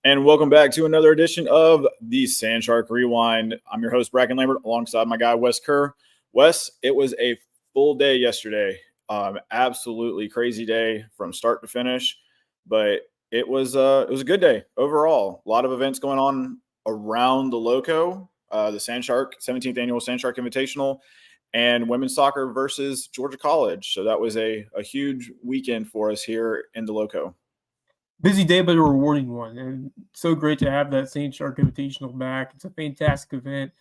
And welcome back to another edition of the Sand Shark Rewind. I'm your host, Bracken Lambert, alongside my guy, Wes Kerr. Wes, it was a full day yesterday. Absolutely crazy day from start to finish, but it was a good day overall. A lot of events going on around the Loco, the Sand Shark 17th annual Sand Shark Invitational, and women's soccer versus Georgia College. So that was a huge weekend for us here in the Loco. Busy day, but a rewarding one, and so great to have that St. Shark Invitational back. It's a fantastic event.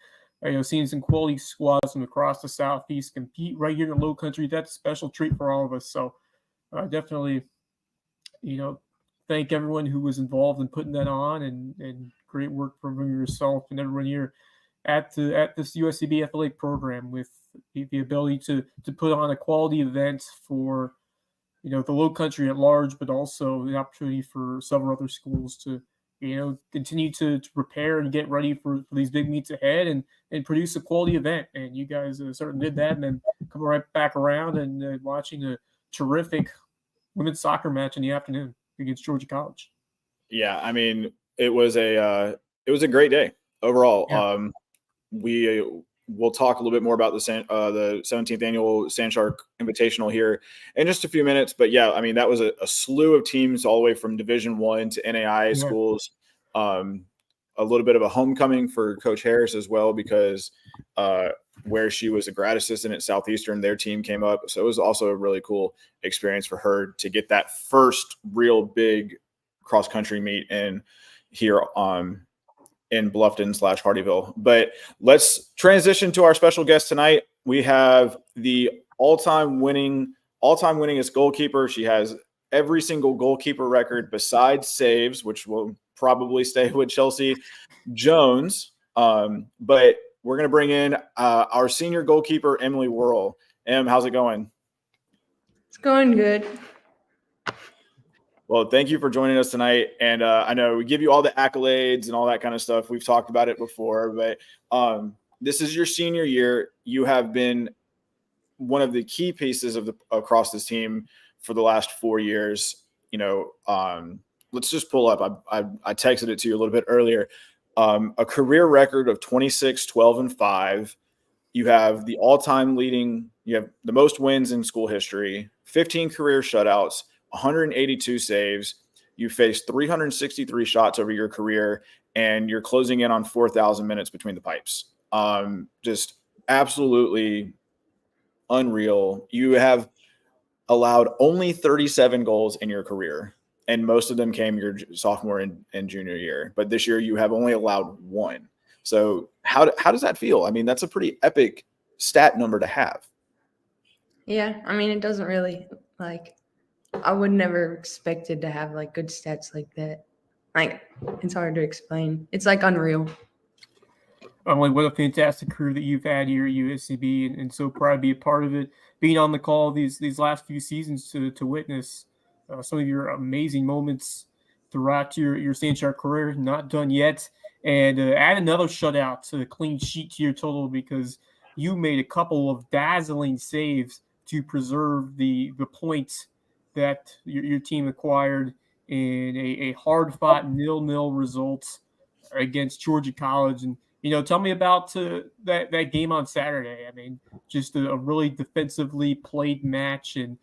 Seeing some quality squads from across the Southeast compete right here in the Low Country, that's a special treat for all of us. So definitely, thank everyone who was involved in putting that on, and great work from yourself and everyone here at this USCB athletic program with the ability to put on a quality event for the Low Country at large, but also the opportunity for several other schools to, continue to prepare and get ready for these big meets ahead and produce a quality event. And you guys certainly did that, and then come right back around and watching a terrific women's soccer match in the afternoon against Georgia College. Yeah, I mean, it was a great day overall. Yeah. We'll talk a little bit more about the 17th annual Sand Shark Invitational here in just a few minutes. But yeah, I mean, that was a slew of teams all the way from Division I to NAIA schools. A little bit of a homecoming for Coach Harris as well, because where she was a grad assistant at Southeastern, their team came up. So it was also a really cool experience for her to get that first real big cross-country meet in here in Bluffton/Hardyville. But let's transition to our special guest tonight. We have the all-time winningest goalkeeper. She has every single goalkeeper record besides saves, which will probably stay with Chelsea Jones. But we're going to bring in our senior goalkeeper, Emily Worrell. Em, how's it going? It's going good. Well, thank you for joining us tonight. And I know we give you all the accolades and all that kind of stuff. We've talked about it before, but this is your senior year. You have been one of the key pieces across this team for the last 4 years. Let's just pull up. I texted it to you a little bit earlier. A career record of 26, 12, and 5. You have the all-time leading. You have the most wins in school history. 15 career shutouts. 182 saves. You faced 363 shots over your career, and you're closing in on 4,000 minutes between the pipes. Just absolutely unreal. You have allowed only 37 goals in your career, and most of them came your sophomore and junior year. But this year you have only allowed 1. So how does that feel? I mean, that's a pretty epic stat number to have. Yeah, I mean, it doesn't really I would never expected to have good stats like that. It's hard to explain. It's unreal. What a fantastic career that you've had here at USCB, and so proud to be a part of it. Being on the call these last few seasons to witness some of your amazing moments throughout your Sand Shark career. Not done yet, and add another shutout to the clean sheet to your total, because you made a couple of dazzling saves to preserve the points that your team acquired in a hard-fought 0-0 result against Georgia College. And, tell me about that game on Saturday. I mean, just a really defensively played match, and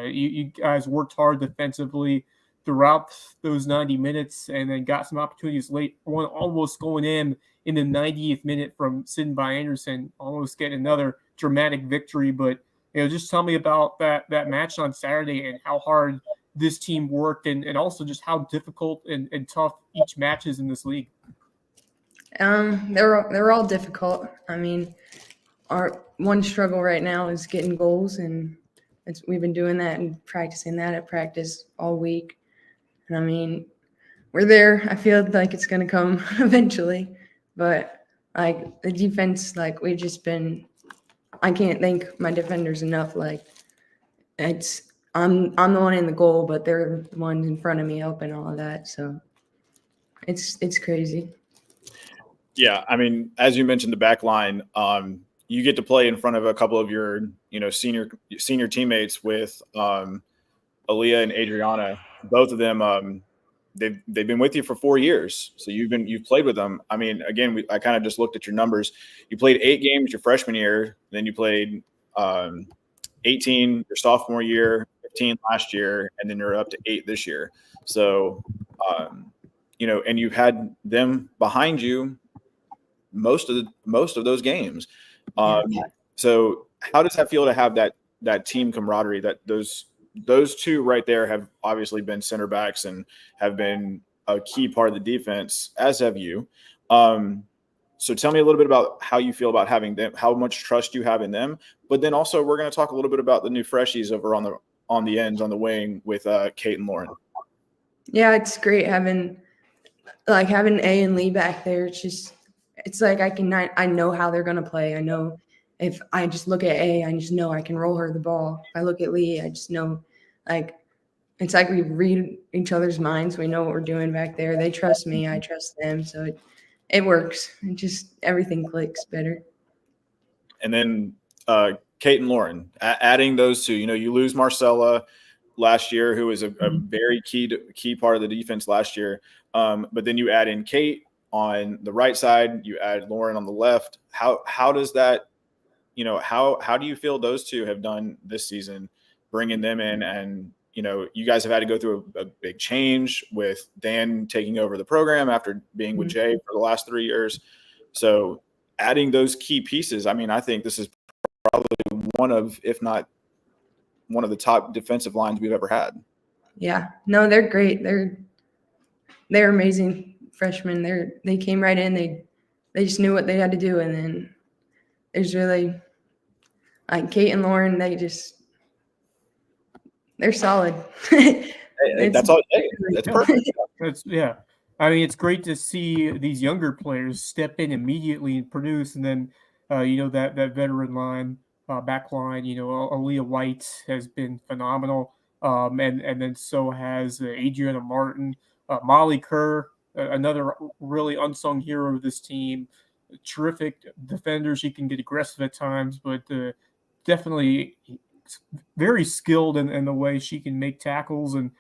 you guys worked hard defensively throughout those 90 minutes, and then got some opportunities late, one almost going in the 90th minute from Sidney Anderson, almost getting another dramatic victory. But just tell me about that match on Saturday and how hard this team worked, and also just how difficult and tough each match is in this league. They're all difficult. I mean, our one struggle right now is getting goals, and we've been doing that and practicing that at practice all week. And I mean, we're there. I feel like it's going to come eventually, but the defense, we've just been. I can't thank my defenders enough. I'm the one in the goal, but they're the ones in front of me helping all of that. So it's crazy. Yeah, I mean, as you mentioned, the back line, you get to play in front of a couple of your senior teammates with Aaliyah and Adriana. Both of them they've been with you for 4 years, so you've played with them. I mean, again, I kind of just looked at your numbers. You played 8 games your freshman year, then you played 18 your sophomore year, 15 last year, and then you're up to 8 this year. So, and you've had them behind you most of those games. So how does that feel to have that team camaraderie, that those two right there have obviously been center backs and have been a key part of the defense, as have you. So tell me a little bit about how you feel about having them, how much trust you have in them. But then also we're going to talk a little bit about the new freshies over on the ends, on the wing with Kate and Lauren. Yeah, it's great having A and Lee back there. It's like I know how they're gonna play. I know if I just look at A, I just know I can roll her the ball. If I look at Lee, I just know, like, it's like we read each other's minds. We know what we're doing back there. They trust me, I trust them. So it works. It just, everything clicks better. And then Kate and Lauren, adding those two, you lose Marcella last year, who was a very key part of the defense last year. But then you add in Kate on the right side, you add Lauren on the left. How does that, how do you feel those two have done this season, bringing them in? And, you guys have had to go through a big change with Dan taking over the program after being with Jay for the last 3 years. So adding those key pieces, I mean, I think this is probably one of, if not one of the top defensive lines we've ever had. Yeah, no, they're great. They're amazing freshmen. They came right in. They just knew what they had to do. And then there's really, like, Kate and Lauren, they're solid. That's all. That's perfect. Yeah. I mean, it's great to see these younger players step in immediately and produce, and then that veteran line, back line. Aaliyah White has been phenomenal, and then so has Adriana Martin, Molly Kerr, another really unsung hero of this team. Terrific defender. She can get aggressive at times, but definitely very skilled in the way she can make tackles and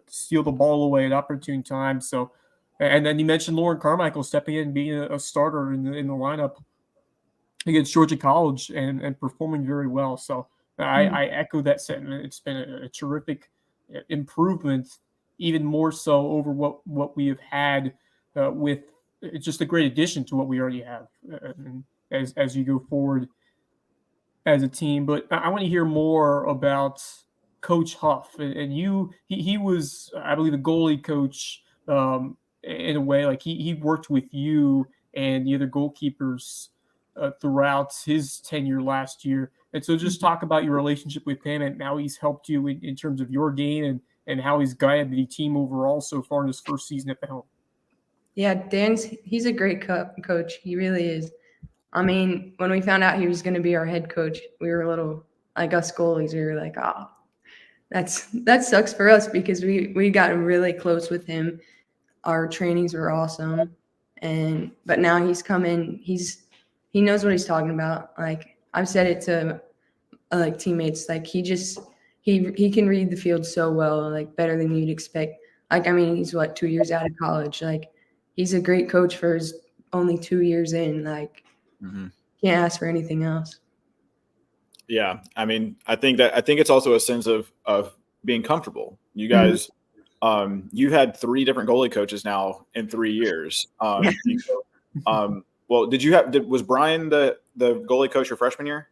steal the ball away at opportune times. So, and then you mentioned Lauren Carmichael stepping in and being a starter in the lineup against Georgia College and performing very well. So I echo that sentiment. It's been a terrific improvement, even more so over what we have had with. It's just a great addition to what we already have as you go forward as a team. But I want to hear more about Coach Huff, and he was, I believe, a goalie coach in a way. Like he worked with you and the other goalkeepers throughout his tenure last year. And so just talk about your relationship with him and how he's helped you in terms of your game and how he's guided the team overall so far in his first season at the helm. Yeah, he's a great coach. He really is. I mean, when we found out he was going to be our head coach, we were a little, like us goalies, we were like, oh, that sucks for us because we got really close with him. Our trainings were awesome. But now he's come in, he knows what he's talking about. Like, I've said it to like teammates, like he can read the field so well, like better than you'd expect. Like, I mean, he's 2 years out of college. Like, he's a great coach for his only 2 years in. Like, can't ask for anything else. Yeah, I mean, I think it's also a sense of being comfortable. You guys, you had 3 different goalie coaches now in 3 years. Well, was Brian the goalie coach your freshman year?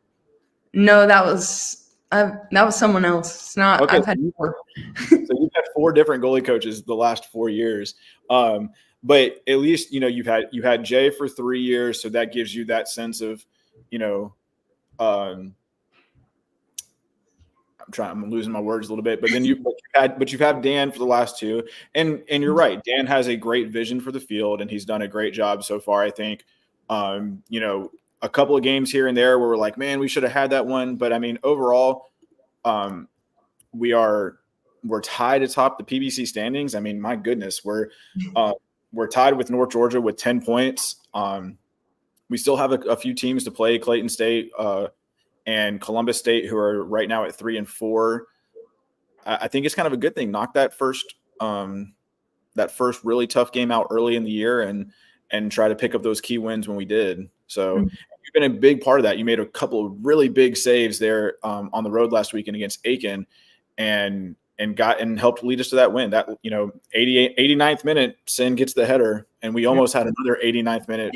No, that was someone else. It's not. Okay, I've had 4. So you've had 4 different goalie coaches the last 4 years. But at least you had Jay for 3 years, so that gives you that sense of, I'm losing my words a little bit, but then you've had Dan for the last 2, and you're right. Dan has a great vision for the field, and he's done a great job so far. I think, a couple of games here and there where we're like, man, we should have had that one, but I mean, overall, we're tied atop the PBC standings. I mean, my goodness, we're tied with North Georgia with 10 points. We still have a few teams to play, Clayton State and Columbus State, who are right now at 3 and 4. I think it's kind of a good thing. Knock that first that first really tough game out early in the year and try to pick up those key wins when we did. So you've been a big part of that. You made a couple of really big saves there on the road last weekend against Aiken, and helped lead us to that win. That 89th minute, Sin gets the header, and we almost had another 89th minute.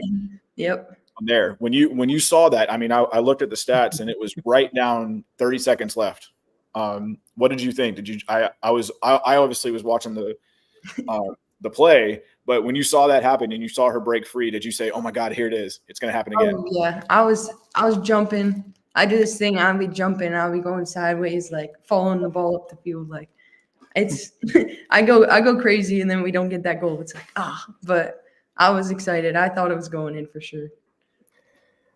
Yep. There, when you saw that, I mean, I looked at the stats and it was right down 30 seconds left. What did you think? Did you? I obviously was watching the play, but when you saw that happen and you saw her break free, did you say, "Oh my God, here it is! It's going to happen again"? Oh, yeah, I was jumping. I do this thing. I'll be jumping. I'll be going sideways, like following the ball up the field. Like it's, I go crazy, and then we don't get that goal. It's like but I was excited. I thought it was going in for sure.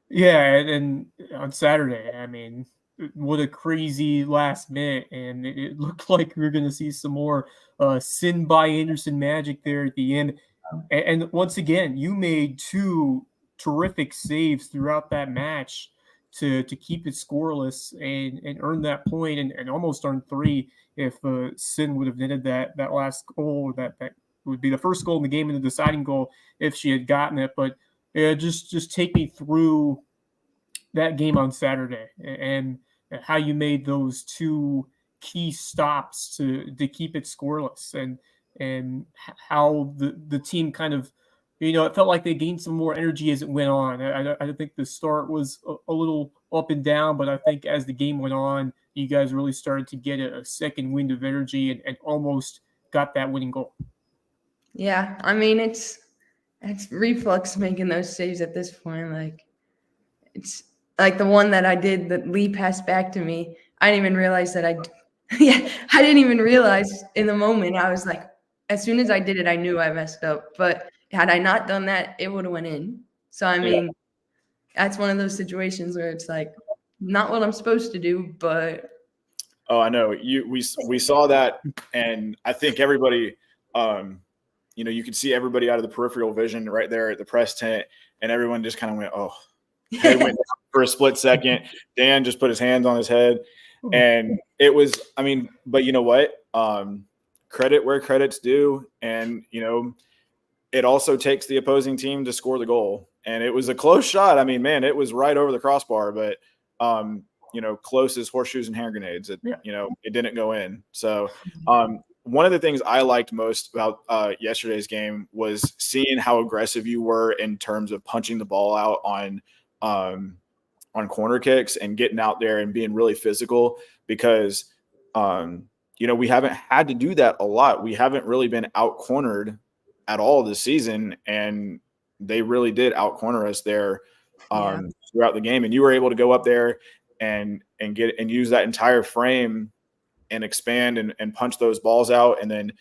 Yeah, and on Saturday, I mean, what a crazy last minute, and it looked like we were going to see some more Sin by Anderson magic there at the end. And once again, you made two terrific saves throughout that match to keep it scoreless and earn that point, and almost earn three if Sin would have netted that last goal. That would be the first goal in the game and the deciding goal if she had gotten it. But just take me through that game on Saturday and how you made those two key stops to keep it scoreless, and how the team kind of, it felt like they gained some more energy as it went on. I think the start was a little up and down, but I think as the game went on, you guys really started to get a second wind of energy and almost got that winning goal. Yeah, I mean, it's reflex making those saves at this point. Like, it's like the one that I did that Lee passed back to me. I didn't even realize that I didn't even realize in the moment. I was like, as soon as I did it, I knew I messed up. But had I not done that, it would have went in. So, I mean, that's one of those situations where it's like, not what I'm supposed to do, but. Oh, I know. We saw that, and I think everybody, you could see everybody out of the peripheral vision right there at the press tent, and everyone just kind of went, oh. Head went down for a split second. Dan just put his hands on his head, and it was, I mean, but you know what? Credit where credit's due, and it also takes the opposing team to score the goal, and it was a close shot. I mean, man, it was right over the crossbar, but close as horseshoes and hand grenades. It didn't go in. So one of the things I liked most about yesterday's game was seeing how aggressive you were in terms of punching the ball out on corner kicks and getting out there and being really physical, because we haven't had to do that a lot. We haven't really been out cornered at all this season, and they really did out corner us there throughout the game. And you were able to go up there and use that entire frame and expand and punch those balls out. And then,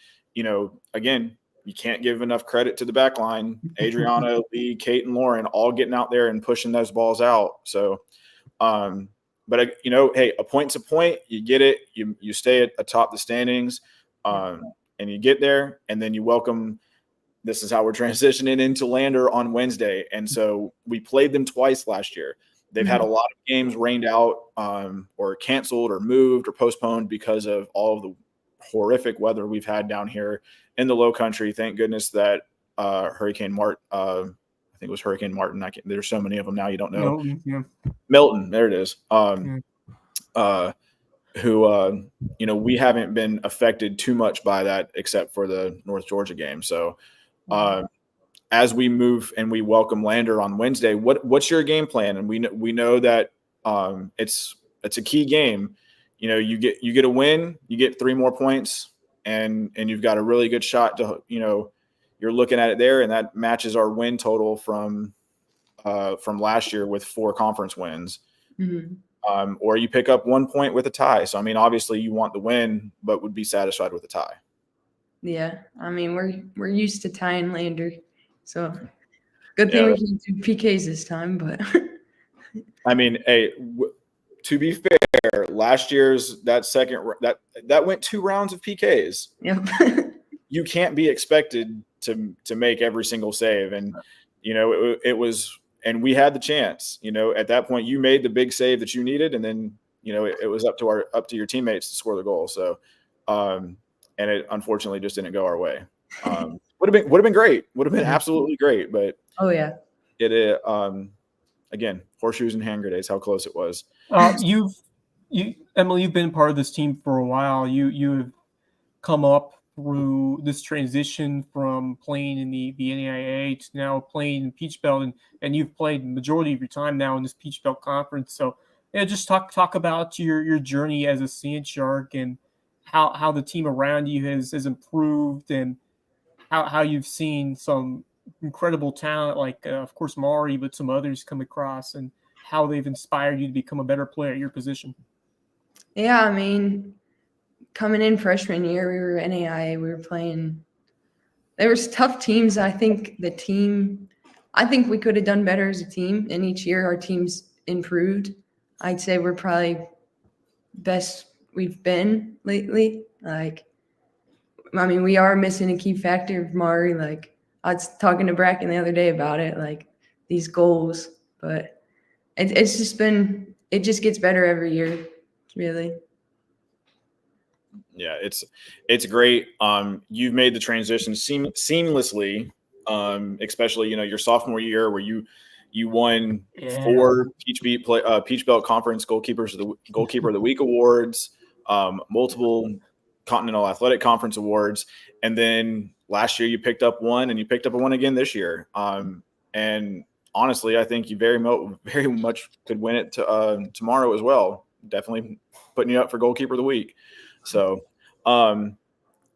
again, you can't give enough credit to the back line. Adriana, Lee, Kate, and Lauren all getting out there and pushing those balls out. So, but hey, a point's a point. You get it. You stay atop the standings, and you get there, and then you welcome. This is how we're transitioning into Lander on Wednesday. And so we played them twice last year. They've had a lot of games rained out or canceled or moved or postponed because of all of the horrific weather we've had down here in the Low Country. Thank goodness that Hurricane Martin, I think it was Hurricane Martin. There's so many of them now you don't know. Milton, there it is. Who we haven't been affected too much by that except for the North Georgia game. So as we move and we welcome Lander on Wednesday, what's your game plan? And we know that it's a key game. You get a win, you get 3 more points, and you've got a really good shot to you're looking at it there, and that matches our win total from last year with 4 conference wins. Or you pick up 1 point with a tie. So I mean, obviously you want the win, but would be satisfied with a tie. Yeah, I mean, we're used to tying Lander, so good thing we can do PKs this time. But I mean, hey, to be fair, last year's that went 2 rounds of PKs. Yep. You can't be expected to make every single save, and it was, and we had the chance. At that point, you made the big save that you needed, and then it was up to your teammates to score the goal. So. And it unfortunately just didn't go our way. Would have been great. Would have been absolutely great. But Oh yeah. it again, horseshoes and hand grenades. How close it was. Emily, you've been part of this team for a while. You have come up through this transition from playing in the NAIA to now playing in Peach Belt, and you've played the majority of your time now in this Peach Belt conference. So, yeah, just talk about your journey as a Sand Shark and how the team around you has improved, and how you've seen some incredible talent like of course Mari, but some others come across, and how they've inspired you to become a better player at your position. Yeah, I mean, coming in freshman year, we were NAIA. We were playing. There was tough teams. I think we could have done better as a team. And each year, our teams improved. I'd say we're probably best we've been lately. Like, I mean, we are missing a key factor of Mari. Like, I was talking to Bracken the other day about it. Like these goals, but it's just been. It just gets better every year, really. Yeah, it's great. You've made the transition seamlessly, especially your sophomore year where you won 4 Peach Belt Conference Goalkeeper of the Week awards, multiple Continental Athletic Conference awards, and then last year you picked up one, and you picked up one again this year. And honestly, I think you very much could win it tomorrow as well. Definitely putting you up for Goalkeeper of the Week. So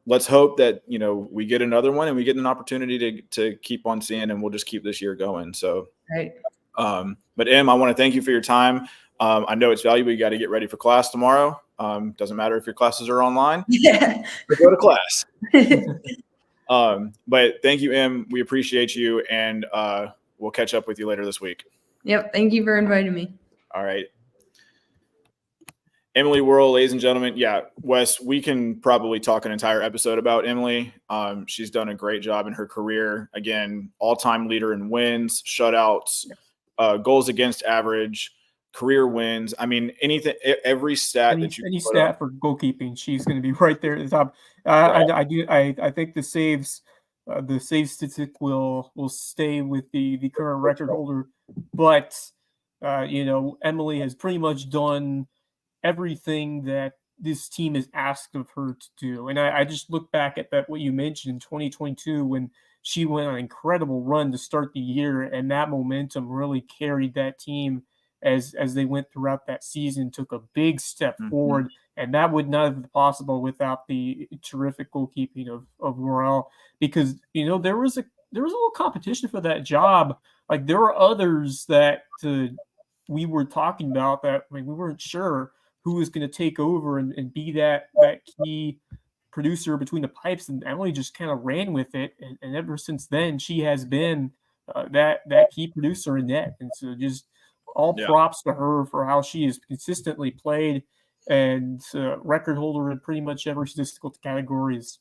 let's hope that, we get another one and we get an opportunity to keep on seeing, and we'll just keep this year going. So, Right. But Em, I want to thank you for your time. I know it's valuable. You got to get ready for class tomorrow. Doesn't matter if your classes are online. Yeah. Go to class. But thank you, Em. We appreciate you, and we'll catch up with you later this week. Yep. Thank you for inviting me. All right. Emily Worrell, ladies and gentlemen. Yeah, Wes, we can probably talk an entire episode about Emily. She's done a great job in her career. Again, all-time leader in wins, shutouts, goals against average, career wins. I mean, anything, every stat any stat for goalkeeping, she's going to be right there at the top. I think the save statistic will stay with the current record holder, but Emily has pretty much done everything that this team is asked of her to do. And I just look back at what you mentioned in 2022 when she went on an incredible run to start the year, and that momentum really carried that team as they went throughout that season, took a big step forward, and that would not have been possible without the terrific goalkeeping of Morel, because there was a little competition for that job. Like there were others that we were talking about that we weren't sure who was going to take over and be that key producer between the pipes, and Emily just kind of ran with it, and ever since then she has been that key producer in net. And so just all props to her for how she has consistently played, and record holder in pretty much every statistical category. Is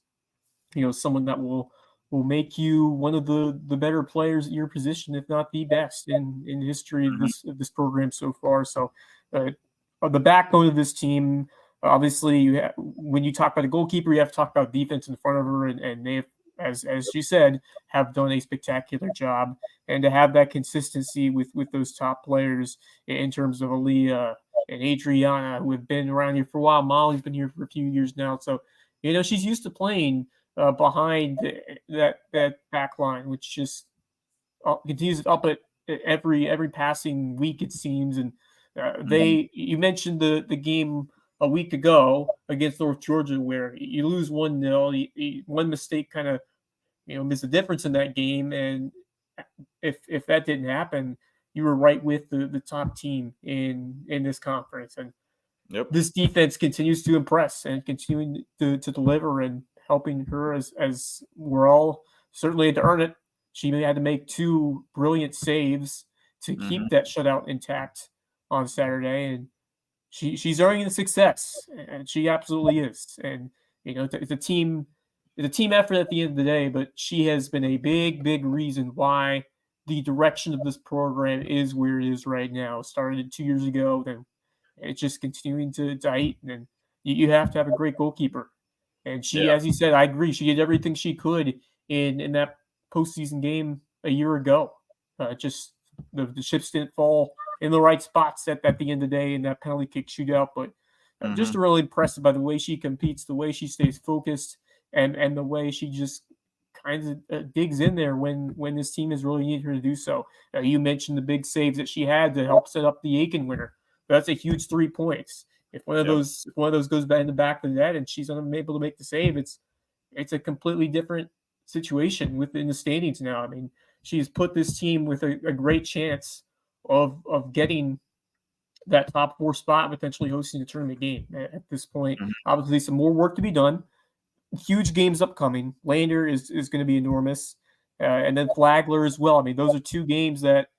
someone that will make you one of the better players at your position, if not the best in the history of this program so far. So the backbone of this team, obviously, when you talk about a goalkeeper, you have to talk about defense in front of her, and they have, as you said, have done a spectacular job. And to have that consistency with those top players in terms of Aaliyah and Adriana, who have been around here for a while. Molly's been here for a few years now, so she's used to playing behind that back line, which just continues up at every passing week, it seems. And you mentioned the game a week ago against North Georgia where you lose 1-0. One mistake kind of missed the difference in that game, and if that didn't happen, you were right with the top team in this conference. And this defense continues to impress and continuing to deliver, and helping her as we're all certainly had to earn it. She had to make 2 brilliant saves to keep that shutout intact on Saturday, and she's earning the success, and she absolutely is. And it's a team effort at the end of the day, but she has been a big reason why the direction of this program is where it is right now. It started 2 years ago, then it's just continuing to heighten, and you have to have a great goalkeeper. And she, as you said, I agree. She did everything she could in that postseason game a year ago. Just the chips didn't fall in the right spots at the end of the day in that penalty kick shootout. But just really impressive by the way she competes, the way she stays focused, and the way she just kind of digs in there when this team is really needed her to do so. You mentioned the big saves that she had to help set up the Aiken winner. That's a huge 3 points. If one of those goes back in the back of the net and she's unable to make the save, it's a completely different situation within the standings now. I mean, she's put this team with a great chance of getting that top 4 spot, potentially hosting the tournament game at this point. Obviously, some more work to be done. Huge games upcoming. Lander is going to be enormous, and then Flagler as well. I mean, those are 2 games that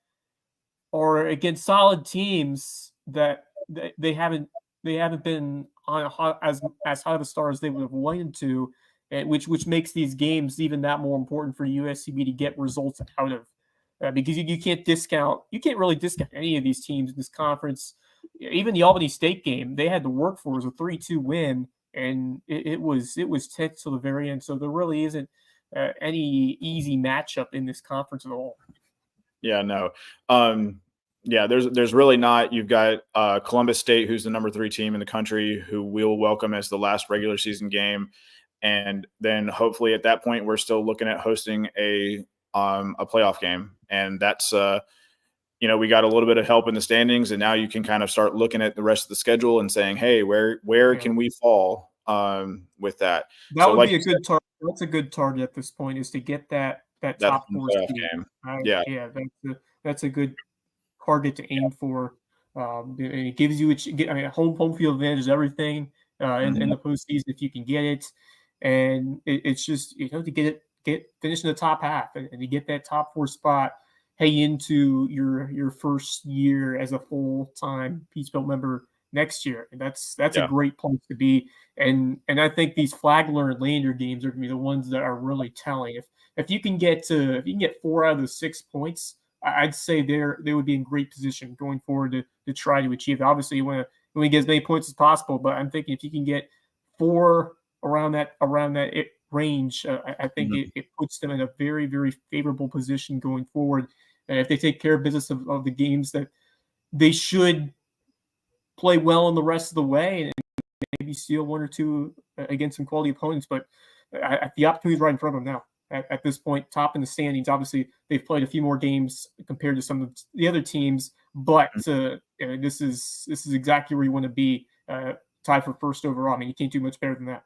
are against solid teams that they haven't been on as high of a star as they would have wanted to, which makes these games even that more important for USCB to get results out of, because you can't really discount any of these teams in this conference. Even the Albany State game, they had to work for was a 3-2 win, and it was tense to the very end. So there really isn't any easy matchup in this conference at all. Yeah, no. There's really not. You've got Columbus State, who's the number 3 team in the country, who we'll welcome as the last regular season game. And then hopefully at that point, we're still looking at hosting a playoff game. And that's, we got a little bit of help in the standings, and now you can kind of start looking at the rest of the schedule and saying, hey, where can we fall with that? That would be a good target. That's a good target at this point, is to get that top 4 game. That's a good target to aim for. And it gives you home field advantage is everything in the postseason if you can get it. And it's just to finish in the top half and to get that top 4 spot, heading into your first year as a full-time Peach Belt member next year. And that's a great place to be. And I think these Flagler and Lander games are going to be the ones that are really telling. If you can get 4 out of those 6 points, I'd say they would be in great position going forward to try to achieve. Obviously, you want to get as many points as possible, but I'm thinking if you can get 4 around that range, I think it puts them in a very, very favorable position going forward. And if they take care of business of the games that they should play well in the rest of the way, and maybe steal 1 or 2 against some quality opponents, but the opportunity is right in front of them now. At this point, top in the standings. Obviously, they've played a few more games compared to some of the other teams, but this is exactly where you want to be, tied for first overall. I mean, you can't do much better than that.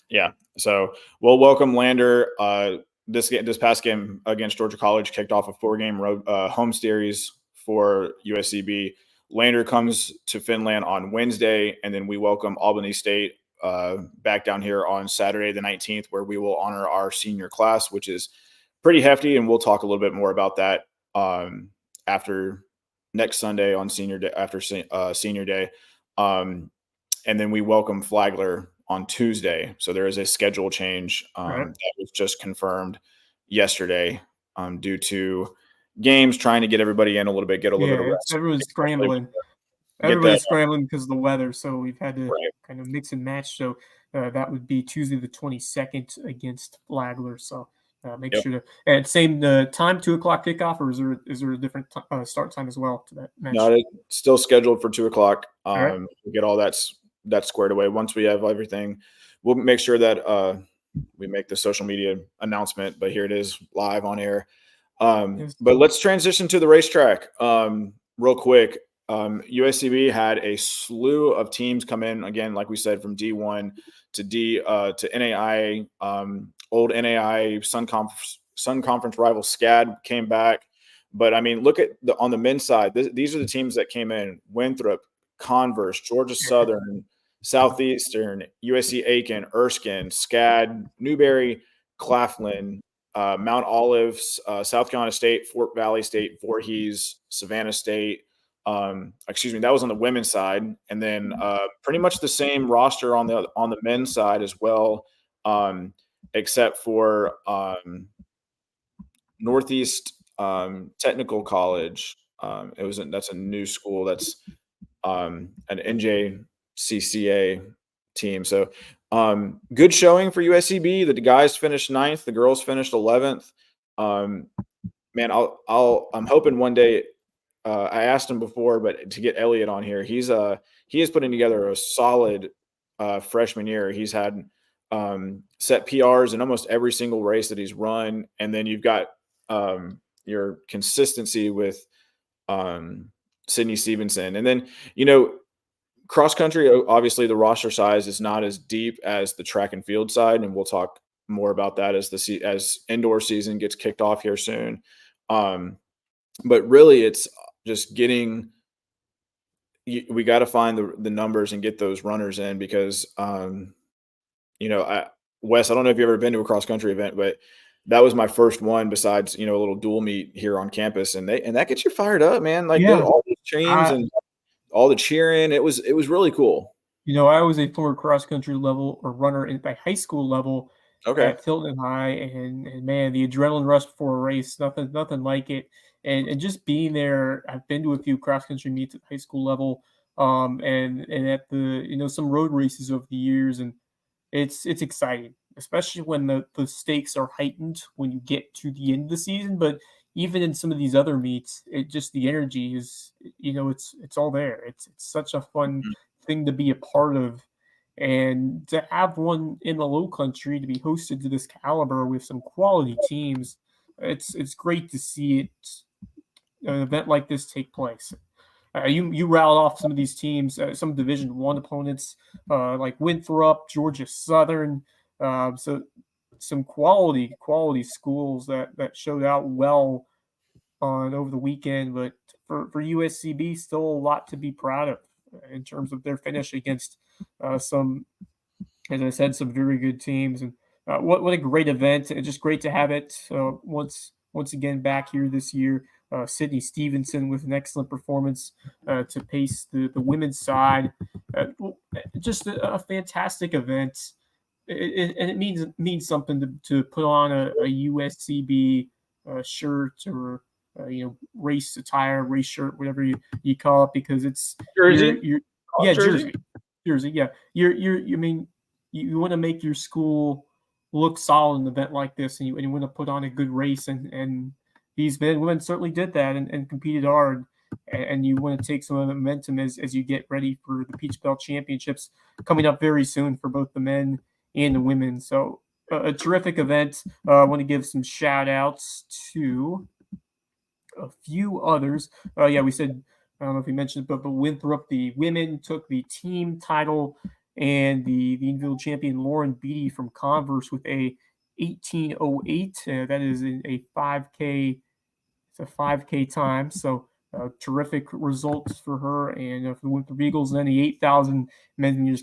Yeah. So we'll welcome Lander. This past game against Georgia College kicked off a 4-game road home series for USCB. Lander comes to Finland on Wednesday, and then we welcome Albany State back down here on Saturday the 19th, where we will honor our senior class, which is pretty hefty, and we'll talk a little bit more about that after next Sunday on senior day, after senior day. And then we welcome Flagler on Tuesday. So there is a schedule change that was just confirmed yesterday due to games, trying to get everybody in a little bit, get a little bit of rest. Everyone's scrambling. Everybody's scrambling because of the weather, so we've had to kind of mix and match. So that would be Tuesday the 22nd against Flagler. So make sure to – and same time, 2 o'clock kickoff, or is there a different start time as well to that match? No, it's still scheduled for 2 o'clock. We'll get all that squared away. Once we have everything, we'll make sure that we make the social media announcement, but here it is live on air. But let's transition to the racetrack real quick. USCB had a slew of teams come in, again, like we said, from D1 to NAI. Old NAI Sun Conference rival SCAD came back. But, I mean, look at on the men's side. These are the teams that came in: Winthrop, Converse, Georgia Southern, Southeastern, USC Aiken, Erskine, SCAD, Newberry, Claflin, Mount Olive, South Carolina State, Fort Valley State, Voorhees, Savannah State. That was on the women's side, and then pretty much the same roster on the men's side as well, except for Northeast Technical College. That's a new school. That's an NJCCA team. So Good showing for USCB. The guys finished 9th, the girls finished 11th. Man, I'm hoping one day. I asked him before, but to get Elliot on here, he is putting together a solid freshman year. He's had set PRs in almost every single race that he's run, and then you've got your consistency with Sydney Stevenson, and then cross country. Obviously, the roster size is not as deep as the track and field side, and we'll talk more about that as indoor season gets kicked off here soon. But really, it's just we got to find the numbers and get those runners in because, Wes, I don't know if you've ever been to a cross country event, but that was my first one besides, a little dual meet here on campus. And that gets you fired up, man. Like all these chains and all the cheering. It was really cool. I was a former cross country level or runner by high school level at Hilton High, and man, the adrenaline rush before a race, nothing like it. And just being there, I've been to a few cross country meets at high school level, and at the some road races over the years, and it's exciting, especially when the stakes are heightened when you get to the end of the season. But even in some of these other meets, the energy is it's all there. It's such a fun thing to be a part of. And to have one in the Low Country to be hosted to this caliber with some quality teams, it's great to see an event like this take place. You rattled off some of these teams, some Division I opponents like Winthrop, Georgia Southern, so some quality schools that showed out well on over the weekend. But for USCB, still a lot to be proud of in terms of their finish against some, as I said, some very good teams. And what a great event! It's just great to have it once again back here this year. Sydney Stevenson with an excellent performance to pace the women's side. Just a fantastic event. And it means something to put on a USCB shirt or race attire, race shirt, whatever you call it, because it's jersey. Jersey. Yeah, you want to make your school look solid in an event like this, and you want to put on a good race, and these men and women certainly did that and competed hard. And you want to take some of the momentum as you get ready for the Peach Belt Championships coming up very soon for both the men and the women. So a terrific event. I want to give some shout outs to a few others. We said, I don't know if we mentioned it, but Winthrop, the women took the team title, and the individual champion Lauren Beatty from Converse with a 18:08. That is a 5K. It's a 5K time. So terrific results for her and for the Winthrop Eagles. And then the 8,000 men's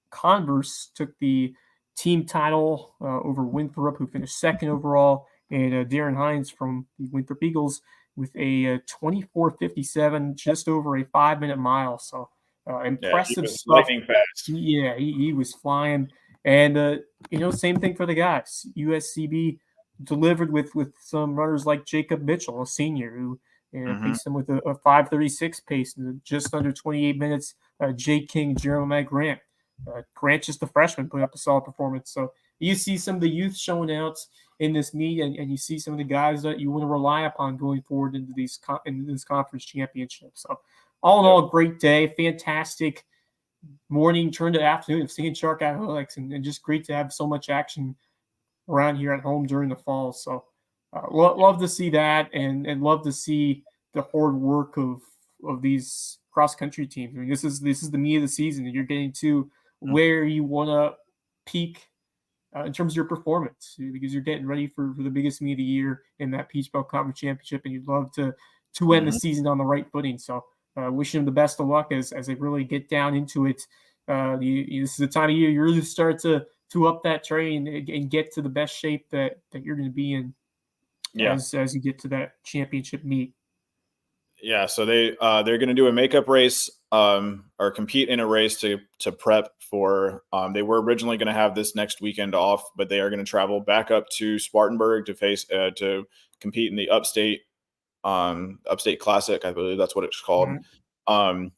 Converse took the team title over Winthrop, who finished second overall, and Darren Hines from the Winthrop Eagles with a 24:57, just over a 5-minute mile. So impressive stuff. Fast. Yeah, he was flying. And same thing for the guys. USCB delivered with some runners like Jacob Mitchell, a senior, who paced them with a 5:36 pace in just under 28 minutes. Jay King, Jeremiah Grant. Grant, just a freshman, put up a solid performance. So you see some of the youth showing out in this meet, and you see some of the guys that you want to rely upon going forward into this conference championship. So all in all, a great day, fantastic morning turned to afternoon of Singing Shark Athletics, and just great to have so much action around here at home during the fall. So love to see that, and love to see the hard work of these cross country teams. I mean, this is the meat of the season, and you're getting to where you want to peak in terms of your performance, because you're getting ready for the biggest meet of the year in that Peach Belt Conference Championship, and you'd love to end the season on the right footing. So wishing them the best of luck as they really get down into it. This is the time of year you really start to up that train and get to the best shape that you're going to be in as you get to that championship meet. Yeah, so they're going to do a makeup race or compete in a race to prep for. They were originally going to have this next weekend off, but they are going to travel back up to Spartanburg to compete in the Upstate Classic. I believe that's what it's called.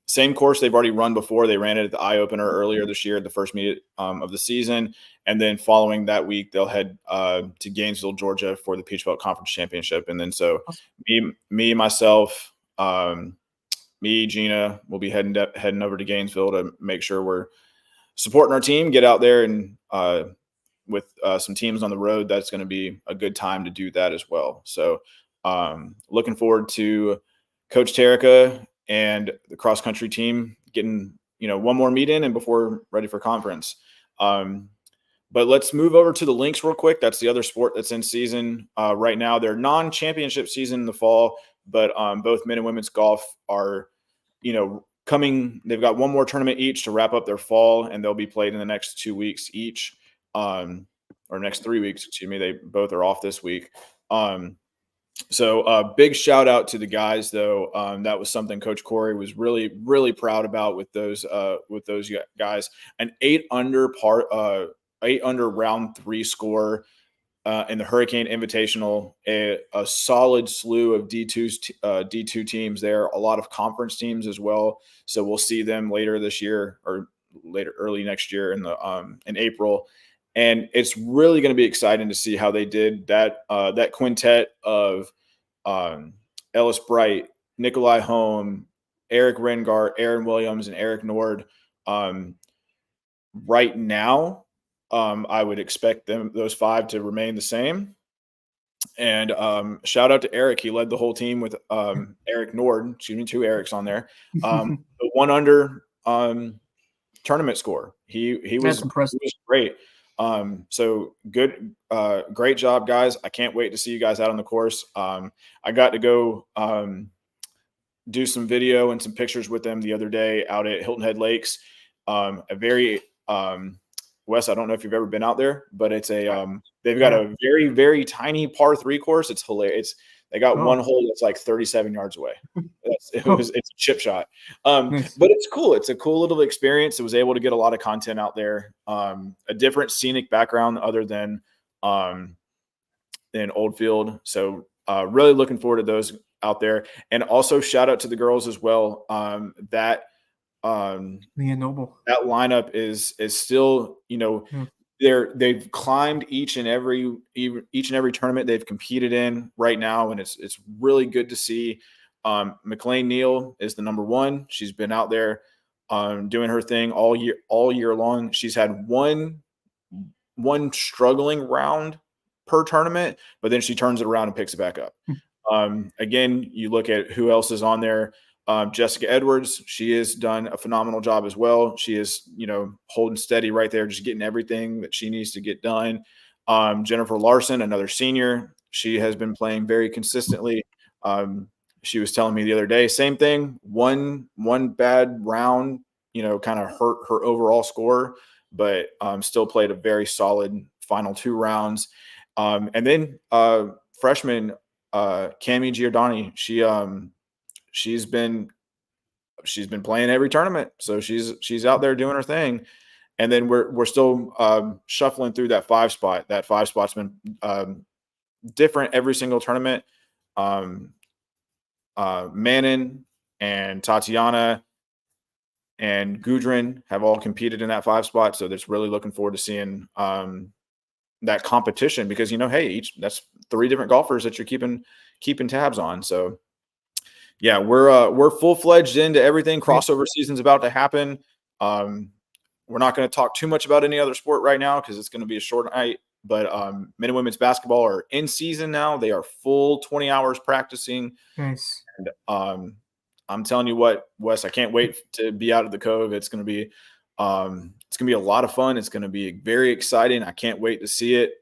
Same course they've already run before. They ran it at the eye opener earlier this year, the first meet of the season. And then following that week, they'll head to Gainesville, Georgia for the Peach Belt Conference Championship. And then so myself, Gina, will be heading over to Gainesville to make sure we're supporting our team, get out there and with some teams on the road. That's going to be a good time to do that as well. So looking forward to Coach Terica and the cross country team getting, one more meet in and before ready for conference. But let's move over to the links real quick. That's the other sport that's in season right now. They're non-championship season in the fall, but both men and women's golf are, coming. They've got one more tournament each to wrap up their fall, and they'll be played in the next 2 weeks each, or next 3 weeks. Excuse me. They both are off this week. So big shout out to the guys, though. That was something Coach Corey was really, really proud about with those guys. An 8 under round 3 score in the Hurricane Invitational. A solid slew of D2 teams there. A lot of conference teams as well. So we'll see them later this year or early next year in April. And it's really going to be exciting to see how they did that. That quintet of Ellis Bright, Nikolai Holm, Eric Rengart, Aaron Williams, and Eric Nord. Right now, I would expect those 5 to remain the same. And shout out to Eric. He led the whole team with Eric Nord. Excuse me, 2 Erics on there. The 1 under tournament score. He was impressive. He was great. So good, great job, guys. I can't wait to see you guys out on the course. I got to go do some video and some pictures with them the other day out at Hilton Head Lakes. Wes, I don't know if you've ever been out there, but it's they've got a very, very tiny par 3 course. It's hilarious. They got one hole that's like 37 yards away. It's a chip shot. Nice. But it's cool. It's a cool little experience. It was able to get a lot of content out there. A different scenic background other than Oldfield. So really looking forward to those out there. And also shout out to the girls as well. That Noble. That lineup is still, they've climbed each and every tournament they've competed in right now, and it's really good to see. McLean Neal is the number 1. She's been out there doing her thing all year long. She's had one struggling round per tournament, but then she turns it around and picks it back up. Again, you look at who else is on there. Jessica Edwards, she has done a phenomenal job as well. She is, holding steady right there, just getting everything that she needs to get done. Jennifer Larson, another senior, she has been playing very consistently. She was telling me the other day, same thing. One bad round, kind of hurt her overall score, but still played a very solid final 2 rounds. And then freshman Cami Giordani, she's been playing every tournament, so she's out there doing her thing. And then we're still shuffling through that 5 spot. That 5 spot's been different every single tournament. Manon and Tatiana and Gudrun have all competed in that 5 spot, so that's really looking forward to seeing that competition because hey, that's 3 different golfers that you're keeping tabs on. So yeah, we're full-fledged into everything. Crossover season's about to happen. We're not going to talk too much about any other sport right now because it's going to be a short night. But men and women's basketball are in season now. They are full 20 hours practicing. Nice. And I'm telling you what, Wes, I can't wait to be out of the Cove. It's going to be a lot of fun. It's going to be very exciting. I can't wait to see it.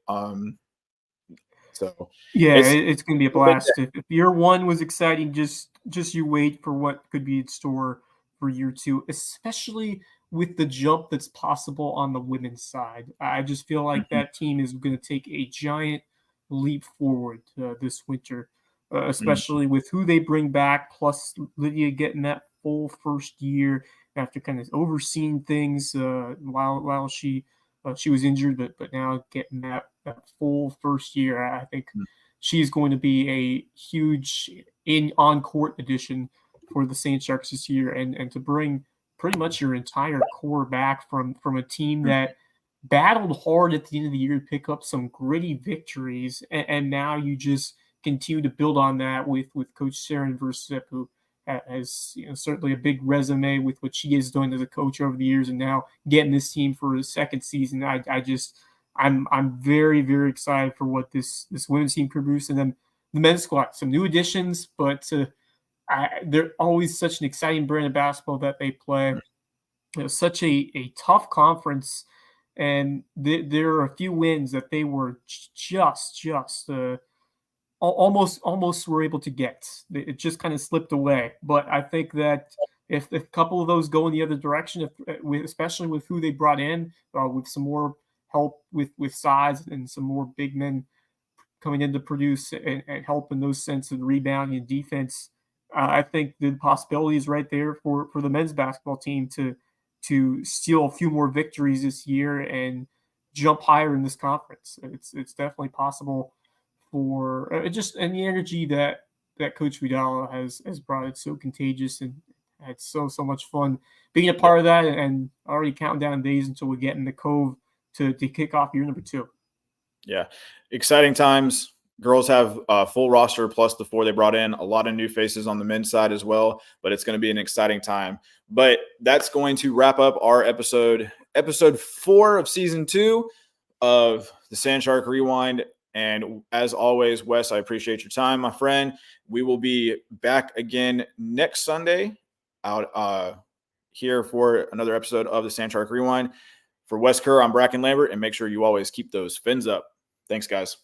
So yeah, it's going to be a blast. If year 1 was exciting, just you wait for what could be in store for year 2, especially with the jump that's possible on the women's side. I just feel like that team is going to take a giant leap forward this winter, especially with who they bring back, plus Lydia getting that full first year after kind of overseeing things while she was injured, but now getting that full first year. I think she's going to be a huge on-court addition for the Saint Sharks this year, and to bring pretty much your entire core back from a team that battled hard at the end of the year to pick up some gritty victories, and now you just continue to build on that with Coach Saren Versip, who has certainly a big resume with what she has done as a coach over the years, and now getting this team for the second season. I'm very, very excited for what this women's team can produce, and then the men's squad, some new additions, but they're always such an exciting brand of basketball that they play. Such a tough conference, and there are a few wins that they were just almost were able to get. It just kind of slipped away. But I think that if a couple of those go in the other direction, especially with who they brought in, with some more help with size and some more big men coming in to produce and help in those sense of rebounding and defense, I think the possibility is right there for the men's basketball team to steal a few more victories this year and jump higher in this conference. It's definitely possible for and the energy that Coach Vidal has brought. It's so contagious, and it's so much fun being a part of that, and already counting down days until we get in the Cove to kick off year number 2. Yeah, exciting times. Girls have a full roster plus the 4 they brought in. A lot of new faces on the men's side as well, but it's going to be an exciting time. But that's going to wrap up our episode 4 of season 2 of the Sand Shark Rewind. And as always, Wes, I appreciate your time, my friend. We will be back again next Sunday out here for another episode of the Sand Shark Rewind. For Wes Kerr, I'm Bracken Lambert, and make sure you always keep those fins up. Thanks, guys.